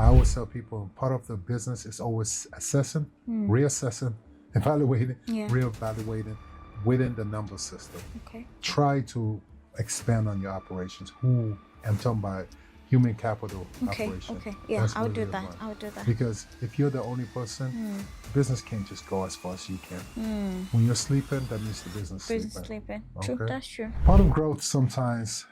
I always tell people part of the business is always assessing, reassessing, evaluating, Yeah. reevaluating within the number system. Okay. Try to expand on your operations. I'm talking about human capital Okay. operation. Okay. Yeah, That's I'll really do the that. one. I'll do that. Because if you're the only person, business can't just go as far as you can. When you're sleeping, that means the business is Business sleeping. sleeping. True. That's true. Part of growth sometimes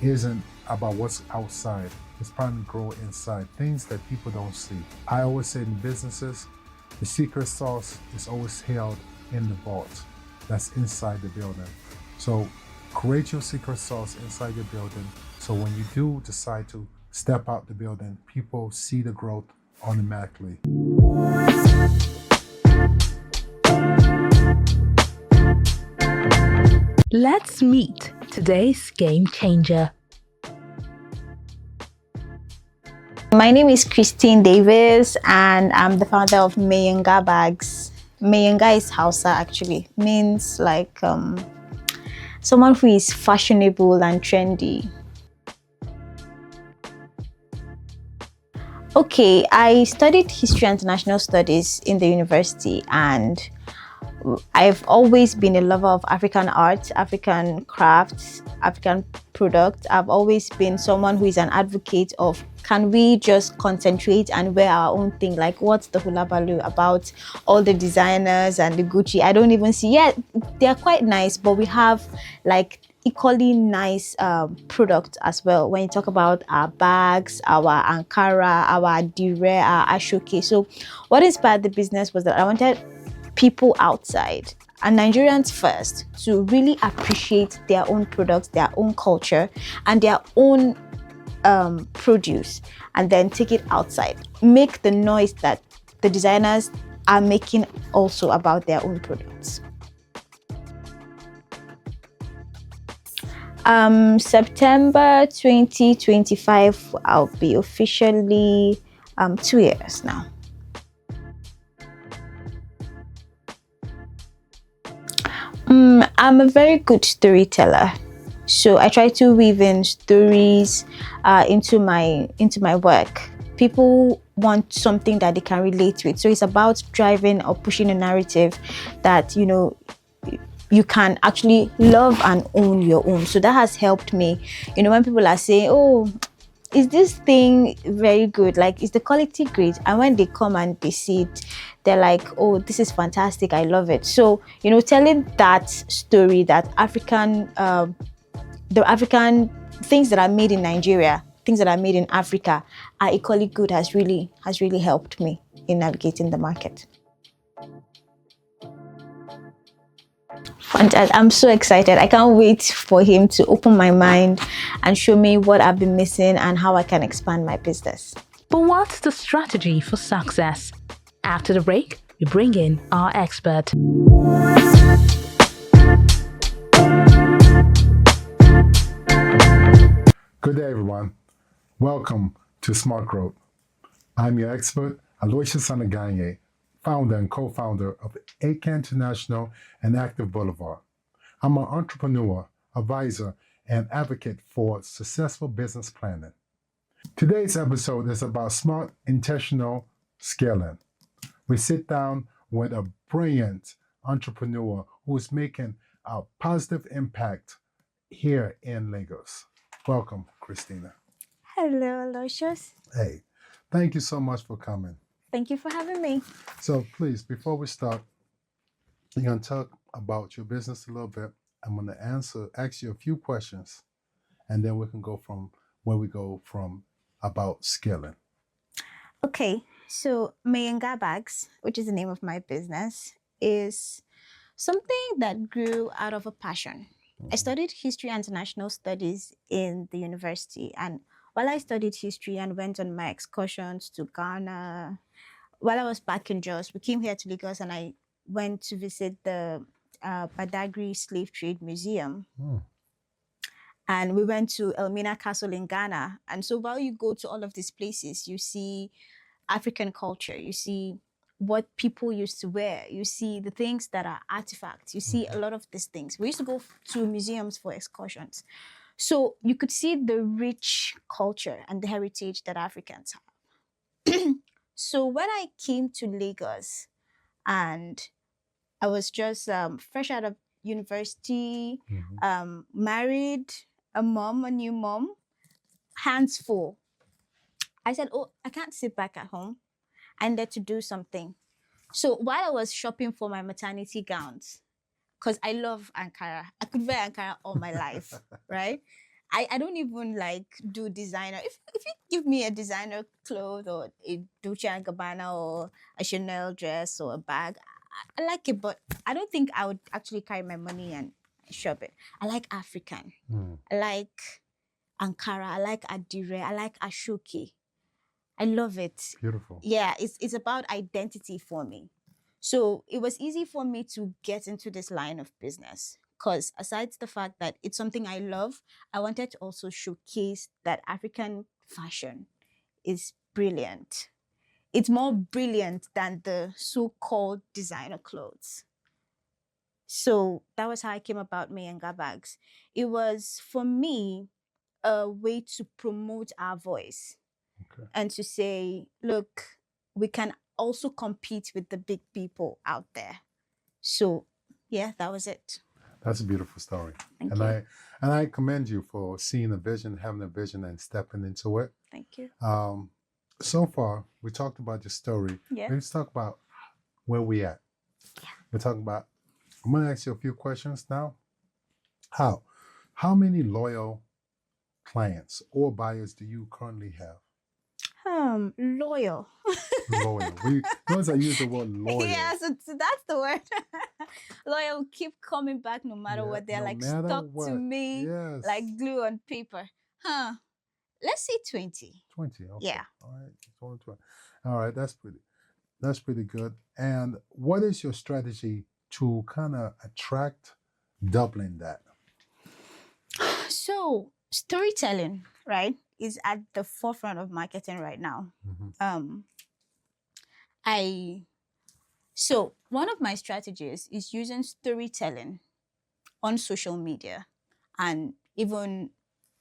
isn't about what's outside. It's trying to grow inside, things that people don't see. I always say in businesses, the secret sauce is always held in the vault that's inside the building. So create your secret sauce inside your building. So when you do decide to step out the building, people see the growth automatically. Let's meet today's game changer. My name is Christine Davies and I'm the founder of MaiYanga Bags. MaiYanga is Hausa actually, means like someone who is fashionable and trendy. Okay, I studied history and international studies in the university, and I've always been a lover of African art, African crafts, African products. I've always been someone who is an advocate of, can we just concentrate and wear our own thing? Like, what's the hula baloo about all the designers and the Gucci? I don't even see, yeah, they're quite nice, but we have like equally nice products as well. When you talk about our bags, our Ankara, our Adire, our Asooke. So what inspired the business was that I wanted people outside and Nigerians first to really appreciate their own products, their own culture, and their own produce, and then take it outside. Make the noise that the designers are making also about their own products. September 2025, I'll be officially 2 years now. I'm a very good storyteller, so I try to weave in stories into my work. People want something that they can relate with, so it's about driving or pushing a narrative that you can actually love and own your own. So that has helped me. When people are saying, oh, is this thing very good? Like, is the quality great? And when they come and they see it, they're like, oh, this is fantastic. I love it. So, telling that story, that the African things that are made in Nigeria, things that are made in Africa are equally good has really helped me in navigating the market. And I'm so excited. I can't wait for him to open my mind and show me what I've been missing and how I can expand my business. But what's the strategy for success? After the break, we bring in our expert. Good day, everyone. Welcome to Smart Growth. I'm your expert, Aloysius Sanaganye, founder and co-founder of AK International and Active Boulevard. I'm an entrepreneur, advisor, and advocate for successful business planning. Today's episode is about smart, intentional scaling. We sit down with a brilliant entrepreneur who is making a positive impact here in Lagos. Welcome, Christina. Hello, Aloysius. Hey, thank you so much for coming. Thank you for having me. So please, before we start, you're going to talk about your business a little bit. I'm going to ask you a few questions, and then we can go from where we go from about scaling. Okay, so MaiYanga Bags, which is the name of my business, is something that grew out of a passion. I studied history and international studies in the university, and while I studied history and went on my excursions to Ghana, while I was back in Jos, we came here to Lagos and I went to visit the Badagry Slave Trade Museum. And we went to Elmina Castle in Ghana. And so while you go to all of these places, you see African culture, you see what people used to wear, you see the things that are artifacts, you see a lot of these things. We used to go to museums for excursions. So you could see the rich culture and the heritage that Africans have. So when I came to Lagos and I was just fresh out of university, married, a new mom, hands full. I said, oh, I can't sit back at home. I needed to do something. So while I was shopping for my maternity gowns, because I love Ankara, I could wear Ankara all my life, right? I don't even like do designer. If you give me a designer clothes or a Dolce and Gabbana or a Chanel dress or a bag, I like it, but I don't think I would actually carry my money and shop it. I like African. I like Ankara. I like Adire. I like Asooke. I love it. Beautiful. Yeah, it's about identity for me. So it was easy for me to get into this line of business because aside the fact that it's something I love, I wanted to also showcase that African fashion is brilliant. It's more brilliant than the so-called designer clothes. So that was how I came about MaiYanga Bags. It was for me a way to promote our voice Okay. and to say, look, we can also compete with the big people out there. So yeah, that was it. That's a beautiful story. Thank and you. I commend you for seeing a vision, having a vision, and stepping into it. Thank you. So far, we talked about your story. Yeah. Let's talk about where we at. Yeah. We're talking about. I'm going to ask you a few questions now. How many loyal clients or buyers do you currently have? Loyal. Loyal. Notice I use the word loyal. Yeah, so that's the word. Loyal keep coming back no matter what. They're no like matter stuck what. to me Yes. like glue on paper. Let's say 20. 20. Okay. Yeah. All right. 20. All right. That's pretty good. And what is your strategy to kind of attract doubling that? So storytelling, right, is at the forefront of marketing right now. So one of my strategies is using storytelling on social media, and even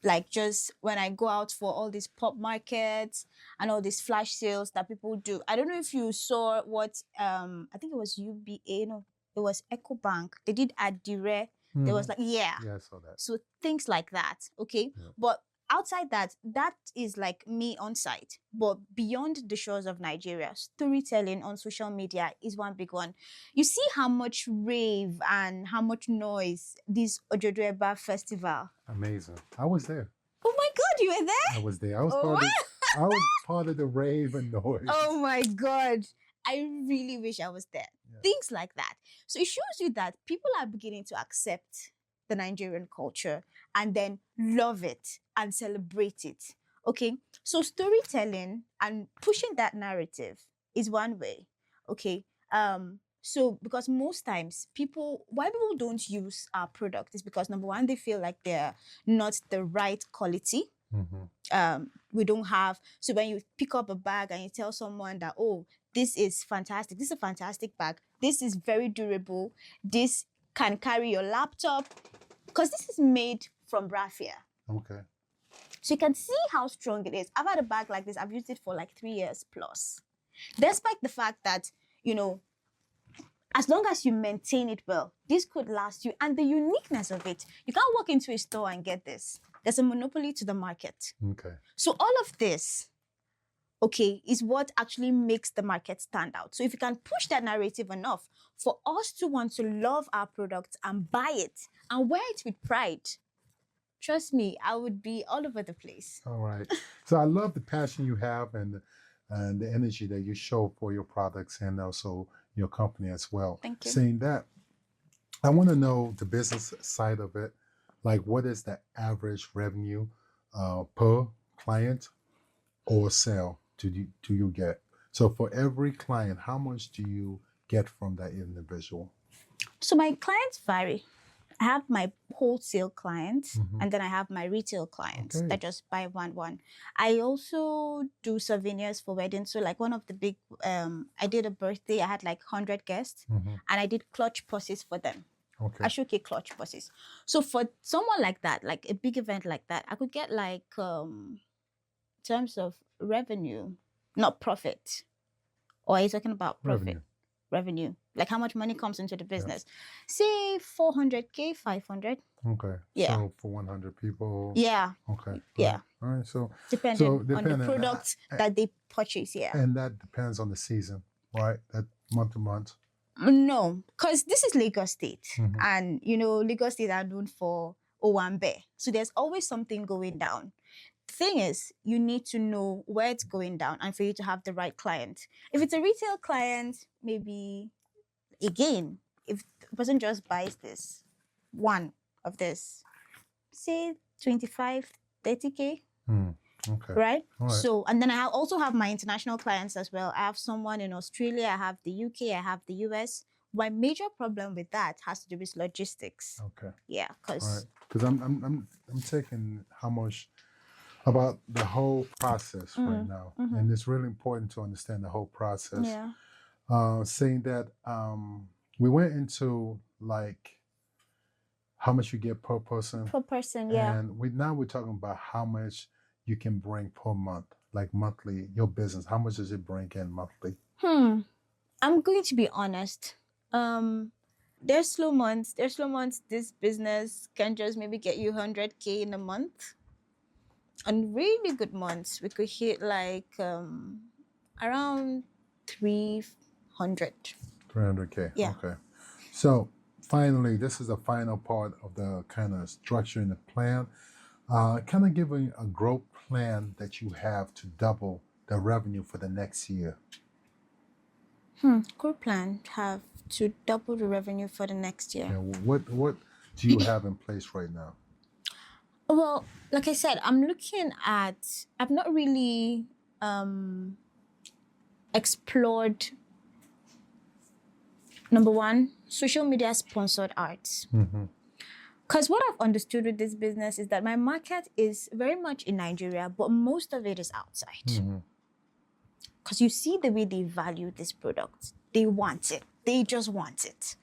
like just when I go out for all these pop markets and all these flash sales that people do. I don't know if you saw what I think it was UBA, no, it was EcoBank. They did Adire. There was like, Yeah, I saw that. so things like that, okay? Yeah. But outside that, that is like me on site. But beyond the shores of Nigeria, storytelling on social media is one big one. You see how much rave and how much noise this Ojodoeba festival. Amazing. I was there. Oh my God, you were there? I was there. I was Oh, I was part of the rave and noise. Oh my God. I really wish I was there. Yeah. Things like that. So it shows you that people are beginning to accept the Nigerian culture and then love it and celebrate it. Okay. So storytelling and pushing that narrative is one way. Okay. So because most times why people don't use our product is because number one, they feel like they're not the right quality. We don't have, so when you pick up a bag and you tell someone that, oh, this is fantastic, this is a fantastic bag, this is very durable, this can carry your laptop, because this is made from raffia. Okay. So you can see how strong it is. I've had a bag like this, I've used it for like 3 years plus. Despite the fact that, as long as you maintain it well, this could last you. And the uniqueness of it, you can't walk into a store and get this. There's a monopoly to the market. Okay. So all of this, okay, is what actually makes the market stand out. So if you can push that narrative enough for us to want to love our product and buy it and wear it with pride, trust me, I would be all over the place. All right. So I love the passion you have and the energy that you show for your products and also your company as well. Thank you. Saying that, I want to know the business side of it. Like, what is the average revenue per client or sale do you get? So for every client, how much do you get from that individual? So my clients vary. I have my wholesale clients and then I have my retail clients that just buy one. I also do souvenirs for weddings. So like one of the big, I did a birthday, I had like 100 guests and I did clutch purses for them. Okay. Asooke clutch purses. So for someone like that, like a big event like that, I could get like, in terms of revenue, not profit. Or are you talking about profit? Revenue. Like how much money comes into the business? Say 400K, 500. Okay. Yeah. So for 100 people. Yeah. Okay. Yeah. All right. So Depending on the depending products that they purchase. Yeah. and that depends on the season, right? That month to month. No, because this is Lagos State, and Lagos State are known for Owambe, so there's always something going down. The thing is, you need to know where it's going down, and for you to have the right client. If it's a retail client, maybe again, if the person just buys this one of this, say 25, 30K. Okay. Right? All right. So, and then I also have my international clients as well. I have someone in Australia, I have the UK, I have the US. My major problem with that has to do with logistics. Okay. Yeah, because All right. Because I'm taking how much about the whole process right now, and it's really important to understand the whole process. yeah, Saying that we went into like how much you get per person, per person, yeah. and we're talking about how much you can bring per month, like monthly. Your business, how much does it bring in monthly? I'm going to be honest. There's slow months. This business can just maybe get you 100K in a month. On really good months, we could hit like around 300. 300K. Yeah. Okay. So finally, this is the final part of the kind of structuring the plan. Kind of giving a growth plan that you have to double the revenue for the next year. Good plan. Have to double the revenue for the next year. Yeah, what do you have in place right now? Well, like I said, I've not really explored, number one, social media sponsored arts. Because what I've understood with this business is that my market is very much in Nigeria, but most of it is outside. Because you see the way they value this product. They want it. They just want it.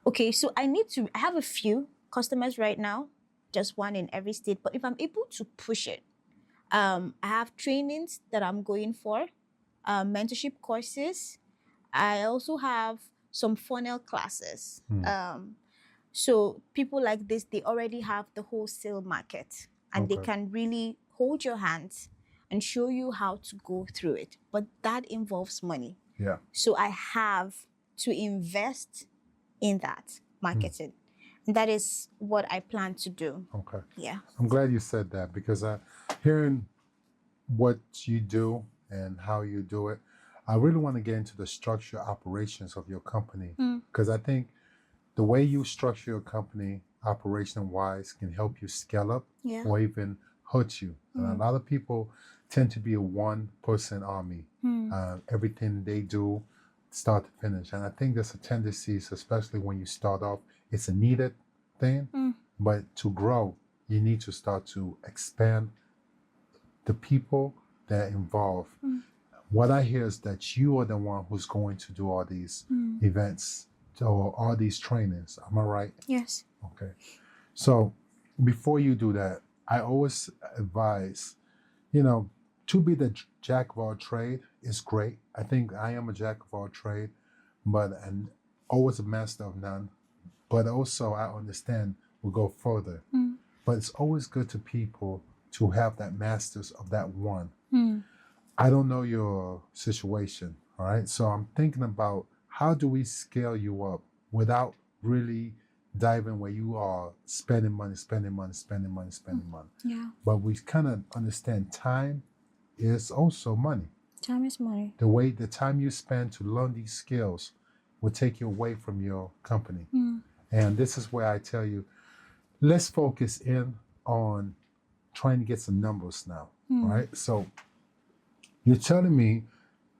Okay, so I have a few customers right now, just one in every state. But if I'm able to push it, I have trainings that I'm going for, mentorship courses. I also have some funnel classes. So people like this, they already have the wholesale market, and they can really hold your hands and show you how to go through it. But that involves money. Yeah. So I have to invest in that marketing. And that is what I plan to do. Okay. Yeah. I'm glad you said that because hearing what you do and how you do it, I really want to get into the structure operations of your company because I think the way you structure your company operation-wise can help you scale up or even hurt you. And a lot of people tend to be a one-person army. Everything they do, start to finish. And I think there's a tendency, especially when you start off, it's a needed thing. But to grow, you need to start to expand the people that are involved. What I hear is that you are the one who's going to do all these events or all these trainings. Am I right? Yes. Okay. So before you do that, I always advise, to be the jack of all trade is great. I think I am a jack of all trade, and always a master of none. But also I understand we'll go further. But it's always good to people to have that masters of that one. I don't know your situation, all right? So I'm thinking about how do we scale you up without really diving where you are spending money. Yeah. But we kind of understand time is also money. Time is money. The time you spend to learn these skills will take you away from your company. And this is where I tell you, let's focus in on trying to get some numbers now, right? So you're telling me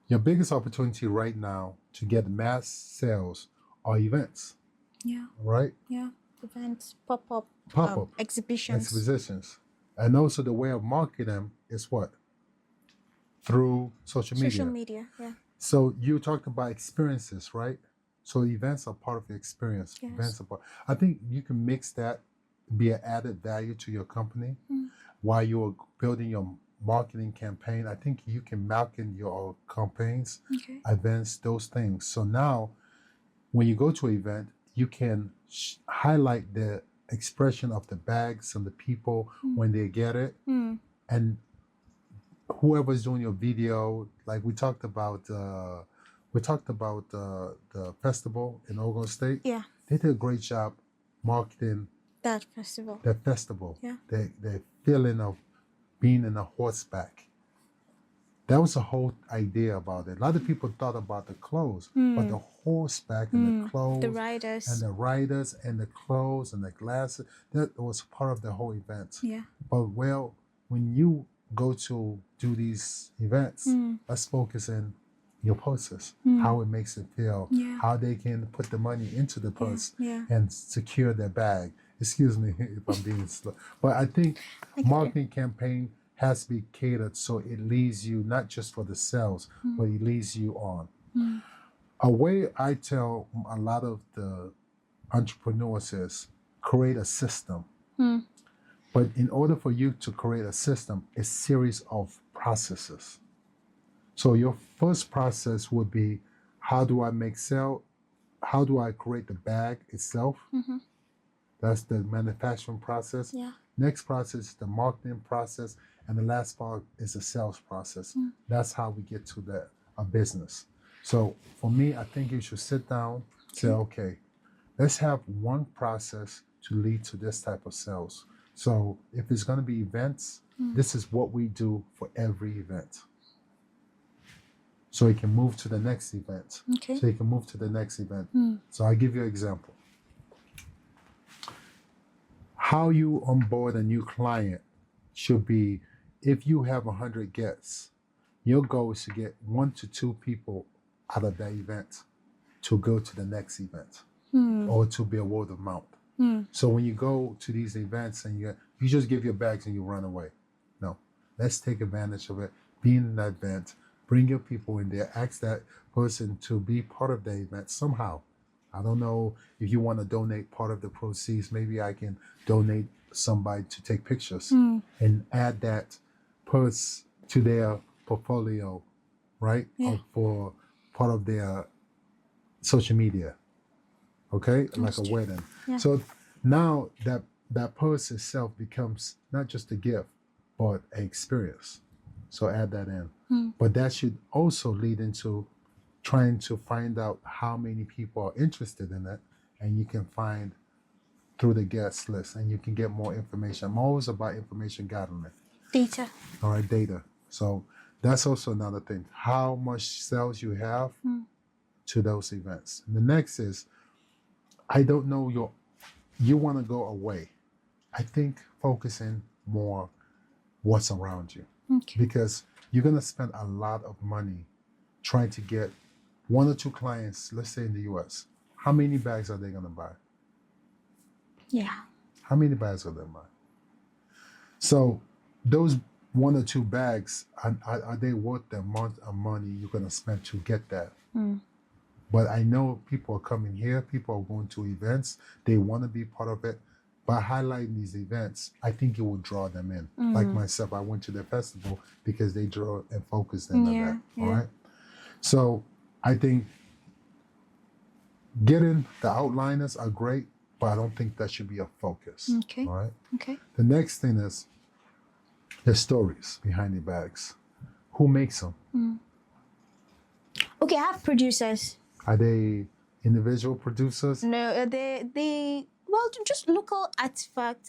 your biggest opportunity right now to get mass sales are events. Yeah. Right? Yeah. Events, pop-up exhibitions. And also the way of marketing them is what? Through social media. Social media, yeah. So you talked about experiences, right? So events are part of the experience. Yes. Events are part. I think you can mix that, be an added value to your company while you're building your marketing campaign. I think you can market your campaigns, Okay. events, those things. So now, when you go to an event, you can highlight the expression of the bags and the people when they get it, and whoever's doing your video, like we talked about the festival in Ogun State. Yeah. They did a great job marketing That festival. the festival. Yeah. The feeling of being in a horseback. That was the whole idea about it. A lot of people thought about the clothes, but the horseback and the clothes, The riders. and the riders and the clothes and the glasses, that was part of the whole event. Yeah. But well, when you go to do these events, let's focus in your purses, how it makes it feel, Yeah. how they can put the money into the purse Yeah. and secure their bag. Excuse me if I'm being slow. But I think marketing campaign has to be catered so it leads you not just for the sales, but it leads you on. A way I tell a lot of the entrepreneurs is create a system. But in order for you to create a system, a series of processes. So your first process would be, how do I make sale? How do I create the bag itself? That's the manufacturing process. Yeah. Next process is the marketing process. And the last part is the sales process. That's how we get to a business. So for me, I think you should sit down, say, okay, let's have one process to lead to this type of sales. So if it's going to be events, this is what we do for every event. So you can move to the next event. Okay. So you can move to the next event. So I'll give you an example. How you onboard a new client should be, if you have 100 guests, your goal is to get 1 to 2 people out of that event to go to the next event or to be a word of mouth. So when you go to these events and you just give your bags and you run away. No, let's take advantage of it. Be in that event, bring your people in there, ask that person to be part of the event somehow. I don't know if you want to donate part of the proceeds. Maybe I can donate somebody to take pictures and add that purse to their portfolio, right? Yeah. For part of their social media, okay? Like a wedding. Yeah. So now that purse itself becomes not just a gift, but an experience. So add that in. But that should also lead into trying to find out how many people are interested in it, and you can find through the guest list, and you can get more information. I'm always about information gathering. Data. All right, data. So that's also another thing. How much sales you have to those events. And the next is, I don't know you want to go away. I think focusing more what's around you. Okay. Because you're going to spend a lot of money trying to get 1 or 2 clients, let's say in the US. How many bags are they going to buy? Yeah. How many bags are they going to buy? So those 1 or 2 bags, are they worth the amount of money you're going to spend to get that? But I know people are coming here, people are going to events, they want to be part of it. By highlighting these events, I think it will draw them in. Like myself, I went to the festival because they draw and focused in on that. Yeah. All right. So I think getting the outliners are great, but I don't think that should be a focus. Okay. All right. Okay. The next thing is the stories behind the bags. Who makes them? Okay, I have producers. Are they individual producers? No, they well, just local artifact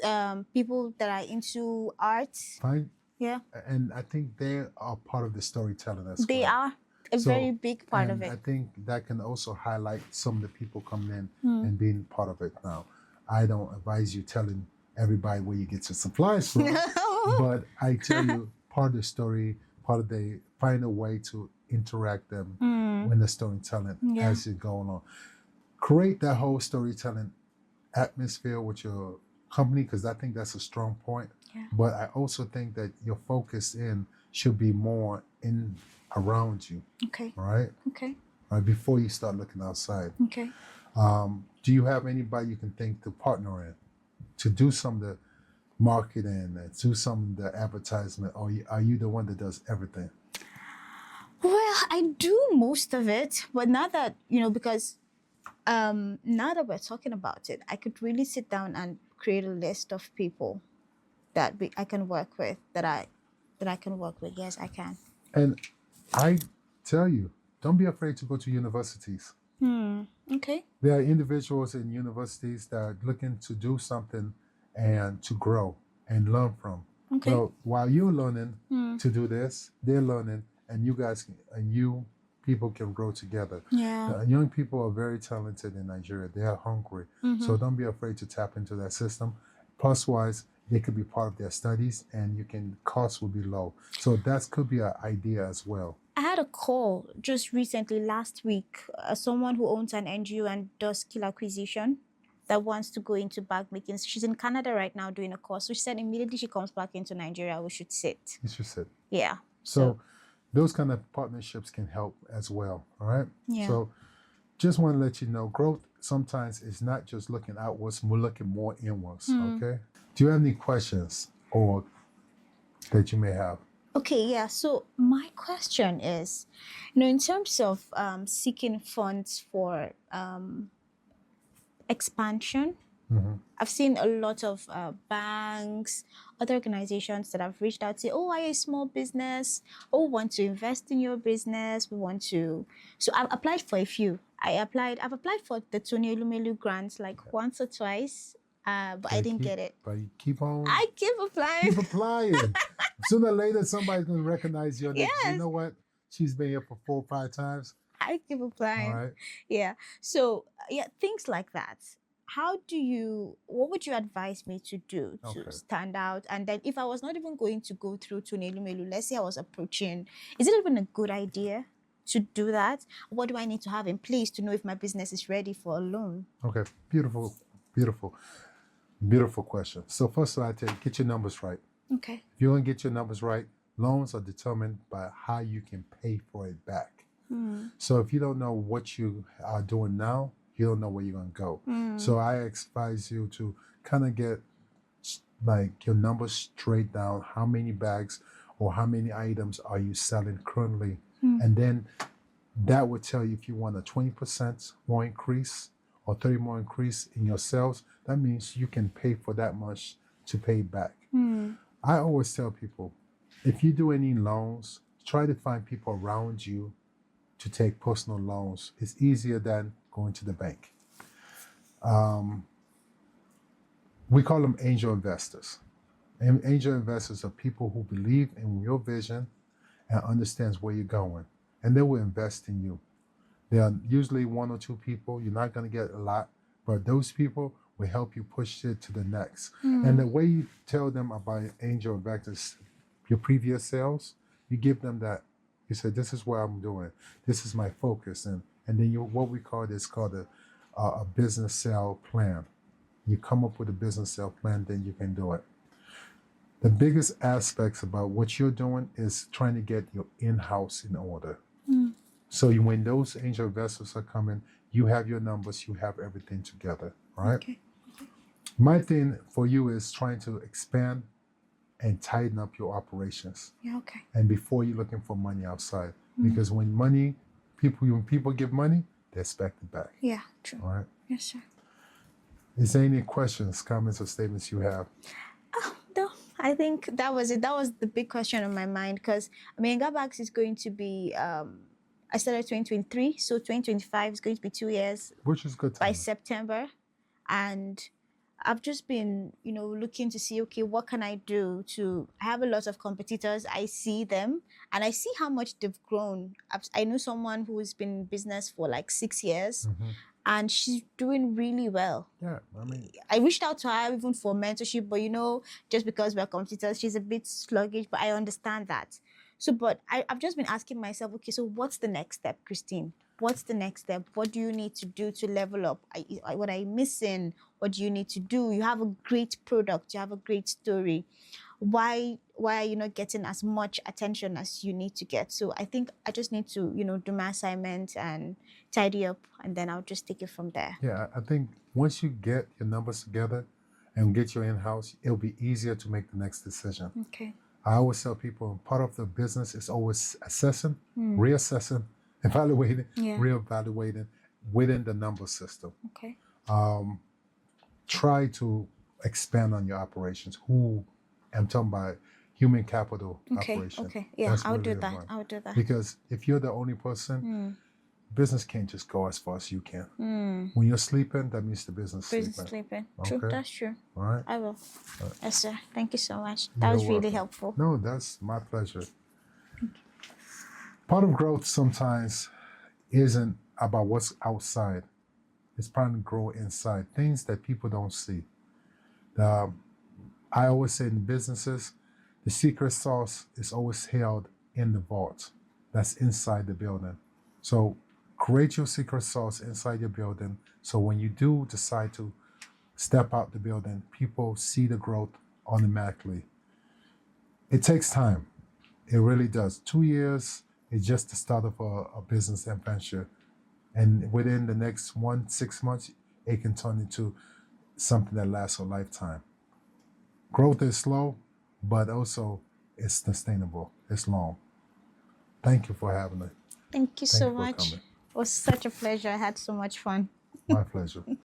people that are into art. Fine. Yeah, And I think they are part of the storytelling as they well. are a So, very big part of and I it. think that can also highlight some of the people coming in and being part of it now. I don't advise you telling everybody where you get your supplies from, but I tell you part of the story, find a way to interact them when the storytelling as you go along. Create that whole storytelling atmosphere with your company, because I think that's a strong point. Yeah. But I also think that your focus should be more in around you, Okay. right? Okay. Right before you start looking outside. Okay. Do you have anybody you can think to partner in to do some of the marketing and do some of the advertisement, or are you the one that does everything? Well, I do most of it, but now that, because now that we're talking about it, I could really sit down and create a list of people that I can work with, that I can work with. Yes, I can. And I tell you, don't be afraid to go to universities. Okay. There are individuals in universities that are looking to do something and to grow and learn from. Okay. So while you're learning to do this, they're learning, and you people can grow together. Yeah. Young people are very talented in Nigeria. They are hungry. So don't be afraid to tap into that system. Plus wise, they could be part of their studies, and costs will be low. So that could be an idea as well. I had a call just recently, last week, someone who owns an NGO and does skill acquisition that wants to go into bag making. She's in Canada right now doing a course. So she said immediately she comes back into Nigeria, we should sit. You should sit. Yeah. So those kind of partnerships can help as well. All right. Yeah. So just want to let you know, growth sometimes is not just looking outwards, we're looking more inwards. Okay. Do you have any questions or that you may have? Okay, yeah. So my question is, in terms of seeking funds for expansion, I've seen a lot of banks, other organizations that have reached out, say, "Oh, are you a small business? Oh, we want to invest in your business. We want to." So I've applied for a few. I've applied for the Tony Elumelu grants like once or twice, but I didn't get it. But you keep on. I keep applying. Keep applying. Sooner or later, somebody's going to recognize your name. Yes. You know what? She's been here for 4 or 5 times. I keep applying. All right. Yeah. So, things like that. What would you advise me to do to stand out? And then if I was not even going to go through to Nelumelu, let's say I was approaching, is it even a good idea to do that? What do I need to have in place to know if my business is ready for a loan? Okay. Beautiful, beautiful, beautiful question. So first of all, I tell you, get your numbers right. Okay. If you don't get your numbers right, loans are determined by how you can pay for it back. So if you don't know what you are doing now, you don't know where you're going to go. So I advise you to kind of get like your numbers straight down. How many bags or how many items are you selling currently? And then that would tell you if you want a 20% more increase or 30 more increase in your sales. That means you can pay for that much to pay back. I always tell people, if you do any loans, try to find people around you to take personal loans. It's easier than going to the bank. We call them angel investors. And angel investors are people who believe in your vision and understands where you're going. And they will invest in you. There are usually 1 or 2 people. You're not going to get a lot, but those people will help you push it to the next. And the way you tell them about angel investors, your previous sales, you give them that. You say, this is what I'm doing. This is my focus. And then what we call this called a business sale plan. You come up with a business sale plan, then you can do it. The biggest aspects about what you're doing is trying to get your in-house in order. So when those angel investors are coming, you have your numbers, you have everything together, right? Okay. My thing for you is trying to expand and tighten up your operations. Yeah, okay. And before you're looking for money outside. Because when people give money, they expect it back. Yeah, true. All right? Yes, sir. Is there any questions, comments, or statements you have? No, I think that was it. That was the big question on my mind because MaiYanga Bags is going to be, I started 2023, so 2025 is going to be 2 years. Which is good. By September. And I've just been, looking to see, okay, what can I do I have a lot of competitors. I see them and I see how much they've grown. I know someone who's been in business for like 6 years and she's doing really well. Yeah, I reached out to her even for mentorship, but just because we're competitors, she's a bit sluggish, but I understand that. So, but I've just been asking myself, okay, so what's the next step, Christine? What's the next step? What do you need to do to level up? What are you missing? What do you need to do? You have a great product. You have a great story. Why are you not getting as much attention as you need to get? So I think I just need to, do my assignment and tidy up, and then I'll just take it from there. Yeah, I think once you get your numbers together and get your in-house, it'll be easier to make the next decision. Okay. I always tell people part of the business is always assessing, reassessing, evaluating, Yeah. reevaluating within the number system. Okay. Try to expand on your operations. I'm talking about human capital Okay. operation. Okay. Yeah, That's I'll really do that. important. I'll do that. Because if you're the only person, business can't just go as far as you can. When you're sleeping, that means the business Business sleeping. sleeping. True. Okay. That's true. All right. I will. Yes, sir. Thank you so much. That was You're really welcome. helpful. No, that's my pleasure. Part of growth sometimes isn't about what's outside. It's trying to grow inside, things that people don't see. I always say in businesses, the secret sauce is always held in the vault. That's inside the building. So create your secret sauce inside your building. So when you do decide to step out the building, people see the growth automatically. It takes time. It really does. 2 years is just the start of a business adventure. And within the next 6 months, it can turn into something that lasts a lifetime. Growth is slow, but also it's sustainable. It's long. Thank you for having me. Thank you so you for much. coming. It was such a pleasure. I had so much fun. My pleasure.